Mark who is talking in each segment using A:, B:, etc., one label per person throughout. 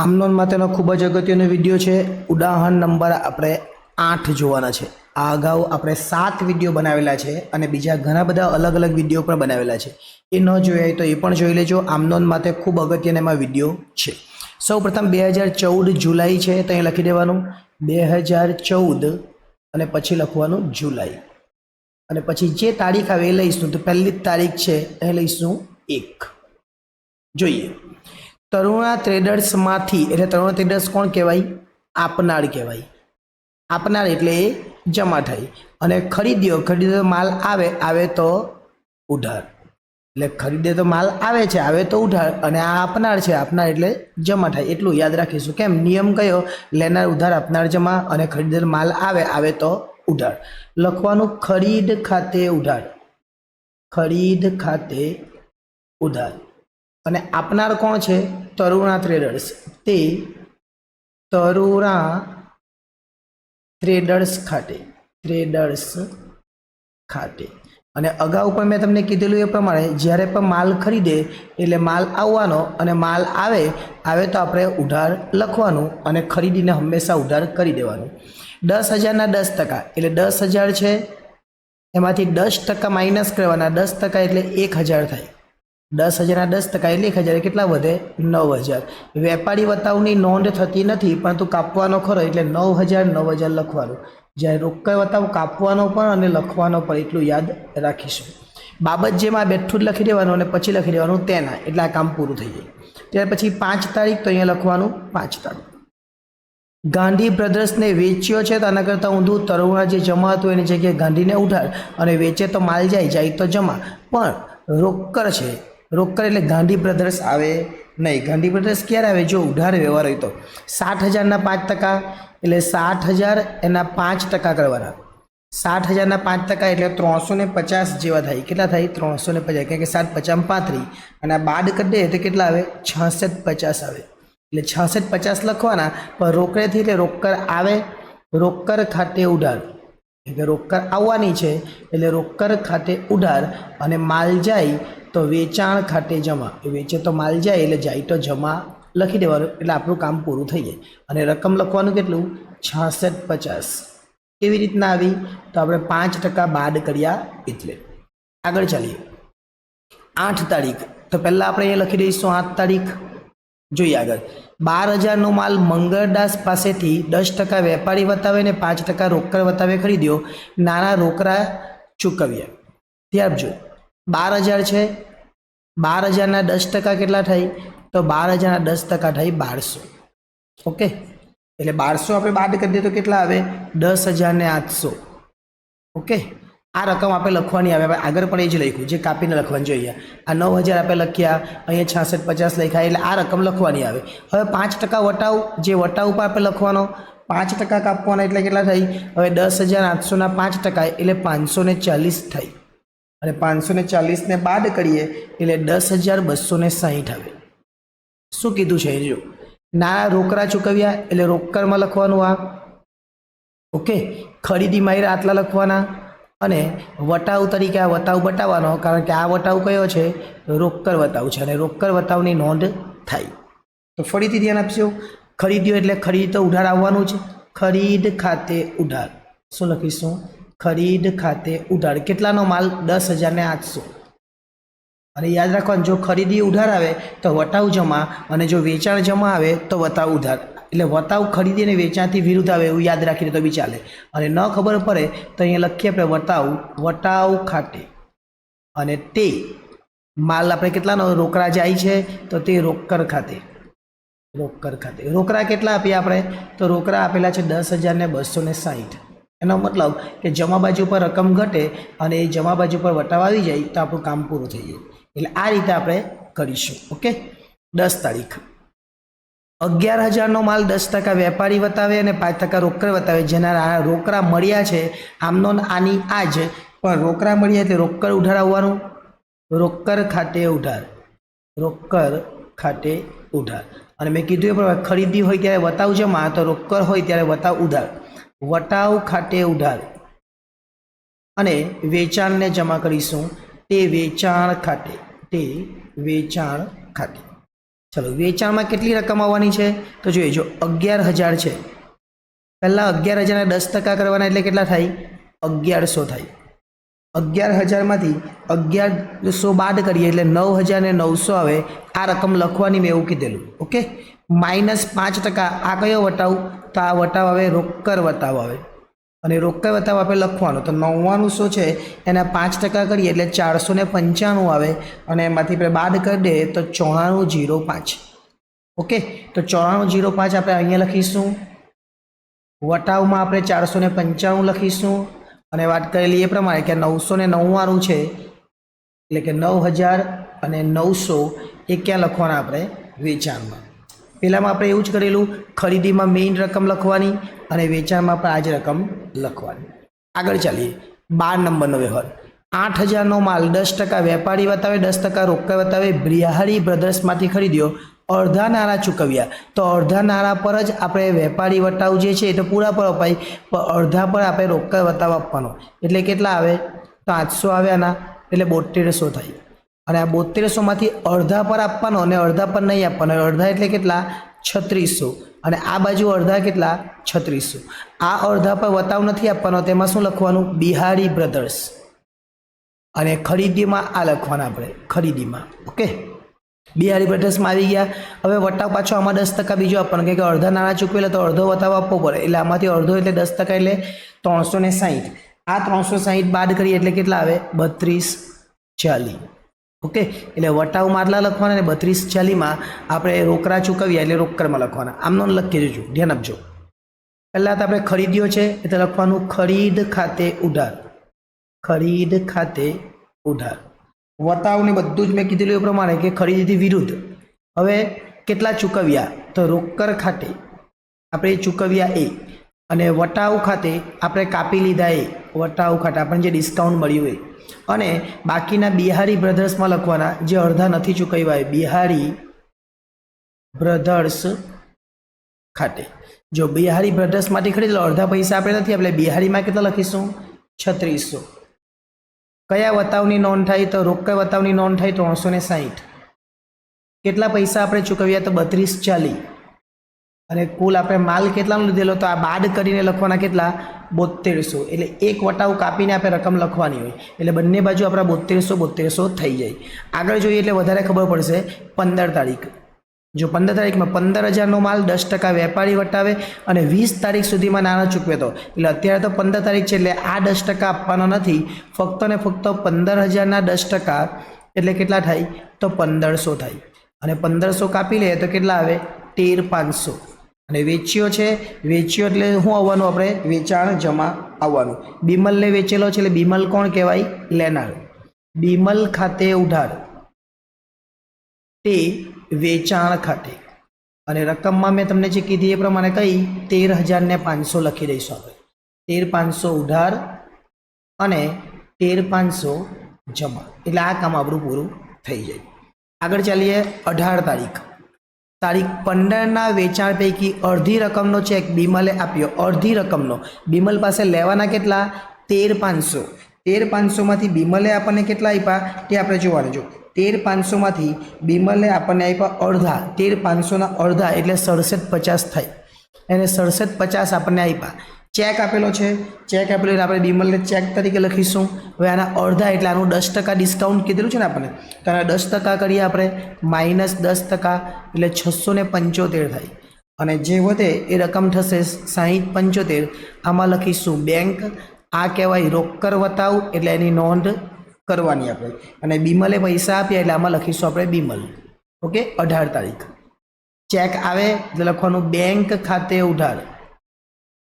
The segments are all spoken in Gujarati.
A: આમનોન માટેનો ખૂબ જ અગત્યનો વિડીયો છે। ઉદાહરણ નંબર આપણે 8 જોવાના છે। આ અગાઉ આપણે 7 વિડીયો બનાવેલા છે અને બીજા ઘણા બધા અલગ અલગ વિડીયો પણ બનાવેલા છે। એ ન જોયા હોય તો એ પણ જોઈ લેજો। આમનોન માટે ખૂબ અગત્યનો એમાં વિડીયો છે। સૌપ્રથમ 2014 જુલાઈ છે તો અહીં લખી દેવાનું 2014 અને પછી લખવાનું જુલાઈ અને પછી જે તારીખ આવે એ લઈશું। તો પહેલી તારીખ છે એ લઈશું 1। જોઈએ તરુણા ટ્રેડર્સમાંથી એટલે તરુણા ટ્રેડર્સ કોણ કહેવાય? આપનાર કહેવાય। આપનાર એટલે એ જમા થાય અને ખરીદ્યો માલ આવે તો ઉધાર એટલે ખરીદે તો માલ આવે છે આવે તો ઉધાર અને આ આપનાર છે આપનાર એટલે જમા થાય। એટલું યાદ રાખીશું। કેમ? નિયમ કયો? લેનાર ઉધાર આપનાર જમા અને ખરીદેલ માલ આવે તો ઉધાર। લખવાનું ખરીદ ખાતે ઉધાર, ખરીદ ખાતે ઉધાર અને આપનાર કોણ છે? તરુણા ટ્રેડર્સ। તે તરુણા ટ્રેડર્સ ખાતે અને અગાઉ પણ મેં તમને કીધેલું એ પ્રમાણે જ્યારે પણ માલ ખરીદે એટલે માલ આવવાનો અને માલ આવે તો આપણે ઉધાર લખવાનું અને ખરીદીને હંમેશા ઉધાર કરી દેવાનું। 10,000ના 10% એટલે 10,000 છે એમાંથી 10% માઇનસ કરવાના। 10% એટલે 1,000 થાય। 10,000ના 10% એટલે 1,000 કેટલા વધે? 9,000। વેપારી વતાવની નોંધ થતી નથી પરંતુ કાપવાનો ખરો એટલે 9,000 લખવાનું। જ્યારે રોકડ વતાવ કાપવાનો પણ અને લખવાનો પણ એટલું યાદ રાખીશું। બાબત જેમાં બેઠું જ લખી દેવાનું અને પછી લખી દેવાનું તેના એટલે આ કામ પૂરું થઈ જાય। ત્યાર પછી 5 તારીખ તો અહીંયા લખવાનું 5 તારીખ। ગાંધી બ્રધર્સને વેચ્યો છે તો આના કરતાં ઊંધું તરુણા જે જમા હતું એની જગ્યાએ ગાંધીને ઉધાર અને વેચે તો માલ જાય તો જમા પણ રોકડ છે। રોકડ એટલે ગાંધી બ્રધર્સ આવે નહીં। ગાંધી બ્રધર્સ ક્યારે આવે? જો ઉધાર વ્યવહાર હોય તો। 60,000ના 5% એટલે 60,000 એના 5% કરવાના। 60,000ના 5% એટલે 350 જેવા થાય। કેટલા થાય? 350 કારણ કે 7 50 35 અને આ બાદ કરી દે તો કેટલા આવે? 6650 આવે। એટલે 6650 લખવાના પણ રોકડેથી એટલે રોકડ આવે રોકડ ખાતે ઉધાર એટલે રોકડ આવવાની છે એટલે રોકડ ખાતે ઉધાર અને માલ જાય તો વેચાણ ખાતે જમા। વેચે તો માલ જાય એટલે જાય તો જમા લખી દેવાનું એટલે આપણું કામ પૂરું થઈ જાય। અને રકમ લખવાનું કેટલું? 6650। કેવી રીતના આવી? તો આપણે 5% બાદ કર્યા એટલે। આગળ ચાલીએ 8 તારીખ તો પહેલાં આપણે અહીંયા લખી દઈશું 8 તારીખ। જોઈએ આગળ 12,000નો માલ મંગળદાસ પાસેથી 10% વેપારી વતાવે ને 5% રોકડ વતાવે ખરીદ્યો। નાના રોકડા ચૂકવ્યા। ત્યાં જો 12,000 છે 12,000ના 10% કેટલા થાય? તો 12,000ના 10% થાય 1200। ઓકે એટલે 1200 આપણે બાદ કરી દઈએ તો કેટલા આવે? 10,800। ઓકે આ રકમ આપણે લખવાની આવે। આગળ પણ એ જ લખ્યું જે કાપીને લખવાનું જોઈએ। આ 9,000 આપણે લખ્યા, અહીંયા 6650 લખ્યા એટલે આ રકમ લખવાની આવે। હવે 5% વટાવ જે વટાવ ઉપર આપણે લખવાનો 5% કાપવાના એટલે કેટલા થાય? હવે 10,800ના 5% એટલે 540 થાય અને 540ને બાદ કરીએ એટલે 10,260 આવે। શું કીધું છે જો નાના રોકડા ચૂકવ્યા એટલે રોકડમાં લખવાનું આ। ઓકે ખરીદી માહિર આટલા લખવાના અને વટાવ તરીકે આ વટાવ બતાવવાનો કારણ કે આ વટાવ કયો છે? રોકડ વટાવ છે અને રોકડ વટાવની નોંધ થાય। તો ફરીથી ધ્યાન આપજો। ખરીદ્યો એટલે ખરીદ તો ઉધાર આવવાનું છે। ખરીદ ખાતે ઉધાર શું લખીશું? ખરીદ ખાતે ઉધાર। કેટલાનો માલ? 10,800 અને યાદ રાખવાનું જો ખરીદી ઉધાર આવે તો વટાવ જમા અને જો વેચાણ જમા આવે તો વટાવ ઉધાર। એટલે વટાવ ખરીદી અને વેચાણથી વિરુદ્ધ આવે એવું યાદ રાખીને તો બી ચાલે। અને ન ખબર પડે તો અહીંયા લખીએ આપણે વટાવ ખાતે અને તે માલ આપણે કેટલાનો રોકડા જાય છે તો તે રોકડ ખાતે। રોકડા કેટલા આપ્યા આપણે? તો રોકડા આપેલા છે 10,260। એનો મતલબ કે જમા બાજુ પર રકમ ઘટે અને એ જમા બાજુ પર વટાવ આવી જાય તો આપણું કામ પૂરું થઈ જાય। એટલે આ રીતે આપણે કરીશું। ઓકે 10 તારીખ 11,000નો માલ 10% વેપારી વતાવે અને 5% રોકડ વતાવે। જેના રોકડા મળ્યા છે આમનો આની આ જ પણ રોકડા મળ્યા એટલે રોકડ ઉધાર આવવાનું। રોકડ ખાતે ઉધાર, રોકડ ખાતે ઉધાર અને મેં કીધું એ પ્રમાણે ખરીદી હોય ત્યારે વતાવ જમા તો રોકડ હોય ત્યારે વતાવ ઉધાર। વટાવ ખાતે ઉધાર અને વેચાણને જમા કરીશું તે વેચાણ ખાતે। ચલો વેચાણમાં કેટલી રકમ આવવાની છે તો જોઈએ જો 11,000 છે. પહેલાં 11,000 10% કરવાના એટલે કેટલા થાય 1100 થાય. 11,000માંથી 1100 બાદ કરીએ એટલે 9,900 આવે. આ રકમ લખવાની મેં એવું કીધેલું. ઓકે, -5% આ કયો વટાવ તો આ વટાવ આવે રોકડ વટાવ આવે અને રોકડ વટાવ આપણે લખવાનો તો 9900 છે એના 5% કરીએ એટલે 495 આવે અને એમાંથી આપણે બાદ કરી દઈએ તો 9405. ઓકે, તો 9405 આપણે અહીંયા લખીશું. વટાવમાં આપણે 495 લખીશું અને વાત કરેલી એ પ્રમાણે કે 999 છે એટલે કે 9,900 એ ક્યાં લખવાના આપણે વેચાણમાં. પહેલાંમાં આપણે એવું જ કરેલું, ખરીદીમાં મેઇન રકમ લખવાની અને વેચાણમાં પણ આ જ રકમ લખવાની. આગળ ચાલીએ 12 નંબરનો વ્યવહાર. 8,000નો માલ 10% વેપારી વતાવે 10% રોકડ વતાવે બ્રિહારી બ્રધર્સમાંથી ખરીદ્યો. અડધા નાણાં ચૂકવ્યા તો અડધા નાણાં પર જ આપણે વેપારી વટાવ જે છે એ તો પૂરા પર અપાય પણ અડધા પર આપણે રોકડ વતાવ આપવાનો એટલે કેટલા આવે તો 800 આવે આના એટલે 7200 થાય. અને આ 7200માંથી અડધા પર આપવાનો અને અડધા પર નહીં આપવાનો. અડધા એટલે કેટલા 3600 અને આ બાજુ અડધા કેટલા 3600. આ અડધા પર વતાવ નથી આપવાનો તેમાં શું લખવાનું બિહારી બ્રધર્સ અને ખરીદીમાં આ લખવાના આપણે ખરીદીમાં. ઓકે, બિહારી બ્રધર્સમાં આવી ગયા. હવે વટાવ પાછો આમાં 10% બીજો આપવાનો કે અડધા નાણાં ચૂકવેલા તો અડધો વટાવ આપવો પડે એટલે આમાંથી અડધો એટલે 10% એટલે 360. આ 360 બાદ કરીએ એટલે કેટલા આવે 3240. ઓકે, એટલે વટાવમાં આટલા લખવાના અને 3240માં આપણે રોકડા ચૂકવ્યા એટલે રોકડમાં લખવાના. આમનો લખી દેજો, ધ્યાન આપજો. પહેલાં તો આપણે ખરીદ્યો છે એટલે લખવાનું ખરીદ ખાતે ઉધાર. ખરીદ ખાતે ઉધાર. વતાવને બધું જ મેં કીધેલું એ પ્રમાણે કે ખરીદીથી વિરુદ્ધ. હવે કેટલા ચૂકવ્યા તો રોકડ ખાતે આપણે ચૂકવ્યા એ અને વટાવ ખાતે આપણે કાપી લીધા એ. વટાવ ખાતે આપણને જે ડિસ્કાઉન્ટ મળ્યું એ અને બાકીના બિહારી બ્રધર્સમાં લખવાના જે અડધા નથી ચૂકવ્યા એ બિહારી બ્રધર્સ ખાતે. જો બિહારી બ્રધર્સમાંથી ખરીદેલો અડધા પૈસા આપણે નથી એટલે બિહારીમાં કેટલા લખીશું 3600. કયા વતાવની નોંધ થાય તો રોકડ વતાવની નોંધ થાય 360. કેટલા પૈસા આપણે ચૂકવ્યા તો 3240 અને કુલ આપણે માલ કેટલાનો લીધેલો તો આ બાદ કરીને લખવાના કેટલા 7200. એટલે એક વટાવ કાપીને આપણે રકમ લખવાની હોય એટલે બંને બાજુ આપણા 7200 થઈ જાય. આગળ જોઈએ એટલે વધારે ખબર પડશે. 15 તારીખ. જો 15 તારીખમાં 15,000નો માલ 10% વેપારી વટાવે અને 20 તારીખ સુધીમાં નાણાં ચૂકવે તો એટલે અત્યારે તો 15 તારીખ છે એટલે આ 10% આપવાનો નથી. ફક્ત ને ફક્ત 15,000ના 10% એટલે કેટલા થાય તો 1500 થાય અને 1500 કાપી લે તો કેટલા આવે 13,500. અને વેચ્યો છે, વેચ્યો એટલે શું આવવાનું આપણે વેચાણ જમા આવવાનું. બીમલને વેચેલો છે એટલે બીમલ કોણ કહેવાય લેનાર. બીમલ ખાતે ઉધાર તે વેચાણ ખાતે અને રકમમાં મેં તમને જે કીધી એ પ્રમાણે કઈ 13,500 લખી દઈશું આપણે. 13,500 ઉધાર અને 13,500 જમા એટલે આ કામ આપણું પૂરું થઈ જાય. આગળ ચાલીએ 18 તારીખ. તારીખ 15ના વેચાણ પૈકી અડધી રકમનો ચેક બીમલે આપ્યો. અડધી રકમનો બીમલ પાસે લેવાના કેટલા 13,500. 13,500માંથી બીમલે આપણને કેટલા આપ્યા તે આપણે જોવાનું. જો 13,500માંથી બીમલે આપણને આપ્યા અડધા. 13,500ના અડધા એટલે 6750 થાય એને 6750 આપણને આપ્યા. ચેક આપેલો છે, ચેક આપેલો એટલે આપણે બીમલને ચેક તરીકે લખીશું. હવે આના અડધા એટલે આનું 10% ડિસ્કાઉન્ટ કીધેલું છે ને આપણને તો આના 10% કરીએ આપણે -10% એટલે 675 થાય અને જે વધે એ રકમ થશે 6075. આમાં લખીશું બેંક. આ કહેવાય રોકડ વતાવ એટલે એની નોંધ કરવાની આપણે અને બીમલે પૈસા આપ્યા એટલે આમાં લખીશું આપણે બીમલ. ઓકે, 18 તારીખ ચેક આવે એટલે લખવાનું બેંક ખાતે ઉધાર.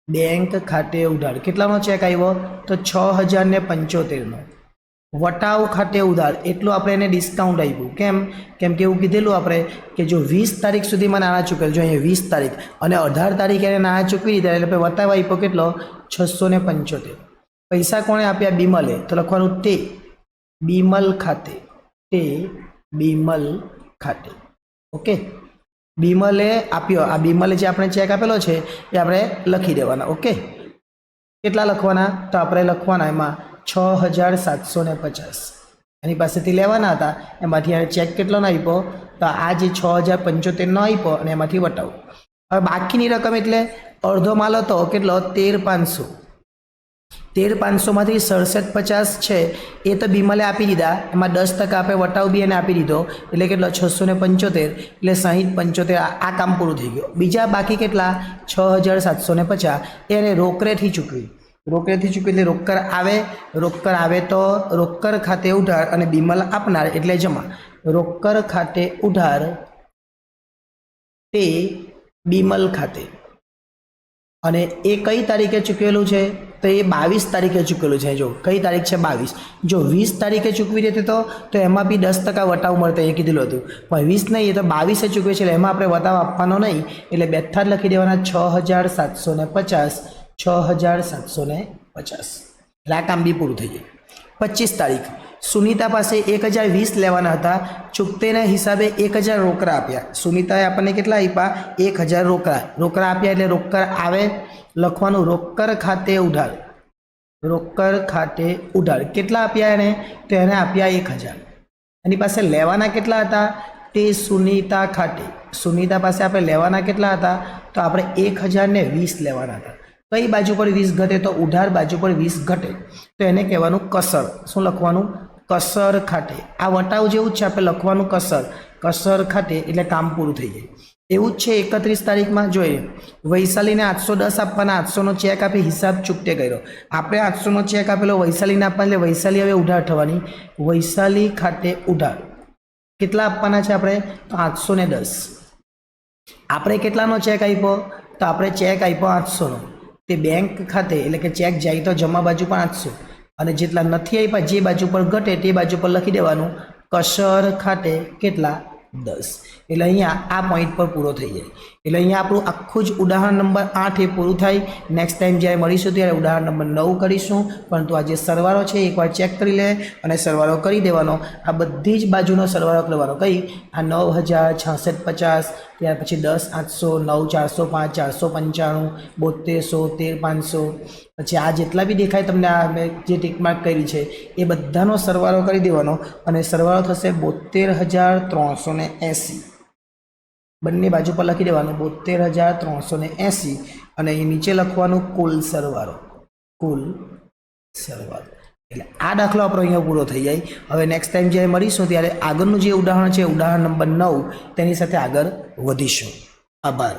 A: બેંક ખાતે ઉધાર. કેટલાનો ચેક આવ્યો તો 6,075નો. વટાવ ખાતે ઉધાર એટલું આપણે એને ડિસ્કાઉન્ટ આપ્યું. કેમ કે એવું કીધેલું આપણે કે જો 20 તારીખ સુધીમાં નાણાં ચૂકવેલ. જો અહીંયા 20 તારીખ અને 18 તારીખે એને નાણાં ચૂકવી દીધા એટલે આપણે વટાવ આપ્યો કેટલો 675. પૈસા કોણે આપ્યા બીમલે તો લખવાનું તે બીમલ ખાતે. તે બીમલ ખાતે. ઓકે, બીમલે આપ્યો. આ બીમલે જે આપણે ચેક આપેલો છે એ આપણે લખી દેવાના. ઓકે, કેટલા લખવાના તો આપણે લખવાના એમાં 6,750 એની પાસેથી લેવાના હતા. એમાંથી આ ચેક કેટલાનો આપ્યો તો આ જે 6075 નો આપ્યો અને એમાંથી વટાવો. હવે બાકીની રકમ એટલે અડધો માલ હતો કેટલો 13500. 13500 માંથી 6750 છે એ તો બીમલે આપી દીધા, એમાં 10% આપણે વટાવ બી એને આપી દીધો એટલે કેટલો 675 એટલે 6075 આ કામ પૂરું થઈ ગયું. બીજા બાકી કેટલા 6750 એને રોકડેથી ચૂકવી. રોકડેથી ચૂકવી એટલે રોકડ આવે તો રોકડ ખાતે ઉધાર અને બીમલ આપનાર એટલે જમા. રોકડ ખાતે ઉધાર તે બીમલ ખાતે, અને એ કઈ તારીખે ચૂકવેલું છે તો એ 22 તારીખે ચૂકવેલું છે. જો કઈ તારીખ છે 22. જો 20 તારીખે ચૂકવી દેતે તો એમાં બી 10% વટાવ મળતો એ કીધેલું હતું, પણ 20 નહીં, એ તો 22 ચૂકવે છે એટલે એમાં આપણે વટાવ આપવાનો નહીં એટલે બેઠા જ લખી દેવાના 6750. 6750 એટલે આ કામ બી પૂરું થઈ જાય. 25 તારીખ સુનિતા પાસે 1020 લેવાના હતા, ચૂકતેના હિસાબે 1000 રોકડા આપ્યા. સુનિતાએ આપણને કેટલા આપ્યા 1000 રોકડા આપ્યા એટલે રોકડ આવે લખવાનું રોકડ ખાતે ઉધાર. રોકડ ખાતે ઉધાર કેટલા આપ્યા એને તો એને આપ્યા 1000. એની પાસે લેવાના કેટલા હતા તે સુનિતા ખાતે, સુનિતા પાસે આપણે લેવાના કેટલા હતા તો આપણે 1020 લેવાના હતા. કઈ બાજુ પર 20 ઘટે તો ઉધાર બાજુ પર 20 ઘટે તો એને કહેવાનું કસર. શું લખવાનું કસર ખાતે. આ વટાવ જેવું જ છે, આપણે લખવાનું કસર ખાતે એટલે કામ પૂરું થઈ જાય. એવું જ છે 31 તારીખમાં જોઈએ વૈશાલીને 810 આપવાના, 800નો ચેક આપી હિસાબ ચૂકતે કર્યો. આપણે 800નો ચેક આપેલો વૈશાલીને આપવાના એટલે વૈશાલી હવે ઉધાર થવાની. વૈશાલી ખાતે ઉધાર કેટલા આપવાના છે આપણે તો 810. આપણે કેટલાનો ચેક આપ્યો તો આપણે ચેક આપ્યો 800નો, તે બેંક ખાતે એટલે કે ચેક જાય તો જમા બાજુ પણ 800 અને જેટલા નથી આપ્યા જે બાજુ પર ઘટે તે બાજુ પર લખી દેવાનું કસર ખાતે કેટલા 10. એટલે અહીંયા આ પોઈન્ટ પર પૂરો થઈ જાય. એટલે અહીંયા આપણું આખું જ ઉદાહરણ નંબર 8 એ પૂરું થાય. નેક્સ્ટ ટાઈમ જ્યારે મળીશું ત્યારે ઉદાહરણ નંબર 9 કરીશું, પરંતુ આ જે સરવાળો છે એકવાર ચેક કરી લે અને સરવાળો કરી દેવાનો. આ બધી જ બાજુનો સરવાળો કરવાનો. કઈ આ 9000, 6650, ત્યાર પછી 10, 800, 9, 405, 495, 7200, 13500, પછી આ જેટલા બી દેખાય તમને આ મેં જે ટિક માર્ક કરી છે એ બધાનો સરવાળો કરી દેવાનો અને સરવાળો થશે 72380. બંને બાજુ પર લખી દેવાનું 72380 અને એ નીચે લખવાનું કુલ સરવાળો. એટલે આ દાખલો આપણો અહીંયા પૂરો થઈ જાય. હવે નેક્સ્ટ ટાઈમ જ્યારે મળીશું ત્યારે આગળનું જે ઉદાહરણ છે ઉદાહરણ નંબર 9 તેની સાથે આગળ વધીશું. આભાર.